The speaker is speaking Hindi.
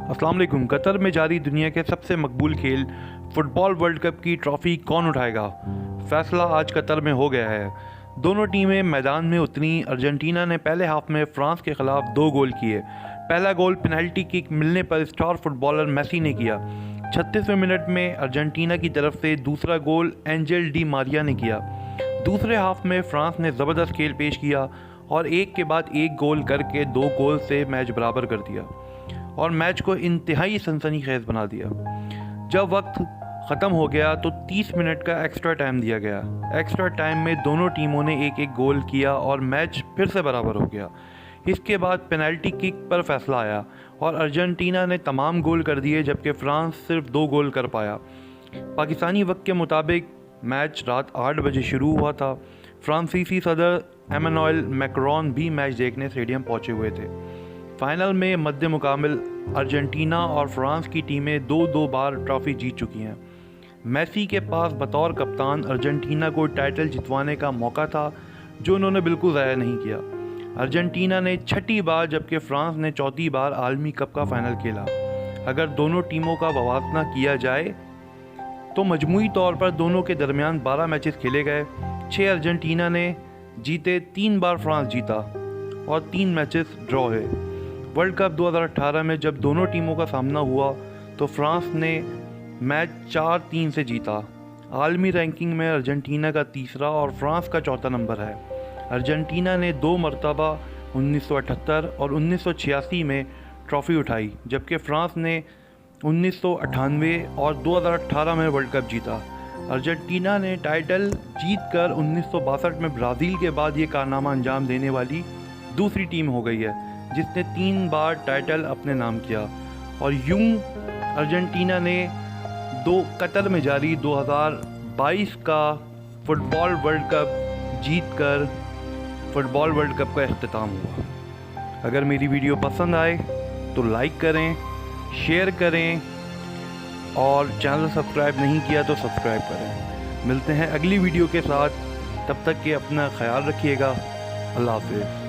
अस्सलाम वालेकुम। कतर में जारी दुनिया के सबसे मकबूल खेल फुटबॉल वर्ल्ड कप की ट्रॉफ़ी कौन उठाएगा, फैसला आज कतर में हो गया है। दोनों टीमें मैदान में उतरी। अर्जेंटीना ने पहले हाफ में फ्रांस के खिलाफ 2 गोल किए। पहला गोल पेनल्टी किक मिलने पर स्टार फुटबॉलर मेसी ने किया। 36वें मिनट में अर्जेंटीना की तरफ से दूसरा गोल एंजेल डी मारिया ने किया। दूसरे हाफ में फ्रांस ने ज़बरदस्त खेल पेश किया और एक के बाद एक गोल करके 2 गोल से मैच बराबर कर दिया और मैच को इंतहाई सनसनीखेज बना दिया। जब वक्त ख़त्म हो गया तो 30 मिनट का एक्स्ट्रा टाइम दिया गया। एक्स्ट्रा टाइम में दोनों टीमों ने एक एक गोल किया और मैच फिर से बराबर हो गया। इसके बाद पेनल्टी किक पर फैसला आया और अर्जेंटीना ने तमाम गोल कर दिए जबकि फ्रांस सिर्फ 2 गोल कर पाया। पाकिस्तानी वक्त के मुताबिक मैच रात 8 बजे शुरू हुआ था। फ्रांसीसी सदर एमेनुएल मैक्रोन भी मैच देखने स्टेडियम पहुंचे हुए थे। फाइनल में मध्य मुकाबिल अर्जेंटीना और फ्रांस की टीमें 2-2 बार ट्रॉफ़ी जीत चुकी हैं। मेसी के पास बतौर कप्तान अर्जेंटीना को टाइटल जितवाने का मौका था जो उन्होंने बिल्कुल ज़ाया नहीं किया। अर्जेंटीना ने 6ठी बार जबकि फ्रांस ने 4थी बार आलमी कप का फ़ाइनल खेला। अगर दोनों टीमों का मवाजना किया जाए तो मजमूई तौर पर दोनों के दरमियान 12 मैचेस खेले गए। 6 अर्जेंटीना ने जीते, 3 बार फ्रांस जीता और 3 मैचेस ड्रॉ है। वर्ल्ड कप 2018 में जब दोनों टीमों का सामना हुआ तो फ्रांस ने मैच 4-3 से जीता। आलमी रैंकिंग में अर्जेंटीना का तीसरा और फ्रांस का चौथा नंबर है। अर्जेंटीना ने 2 मरतबा 1978 और 1986 में ट्रॉफ़ी उठाई जबकि फ्रांस ने 1998 और 2018 में वर्ल्ड कप जीता। अर्जेंटीना ने टाइटल जीतकर 1962 में ब्राज़ील के बाद ये कारनामा अंजाम देने वाली दूसरी टीम हो गई है जिसने 3 बार टाइटल अपने नाम किया। और यूं अर्जेंटीना ने कतर में जारी 2022 का फुटबॉल वर्ल्ड कप जीतकर फुटबॉल वर्ल्ड कप का इख्तिताम हुआ। अगर मेरी वीडियो पसंद आए तो लाइक करें, शेयर करें और चैनल सब्सक्राइब नहीं किया तो सब्सक्राइब करें। मिलते हैं अगली वीडियो के साथ, तब तक के अपना ख्याल रखिएगा। अल्लाह हाफ़िज़।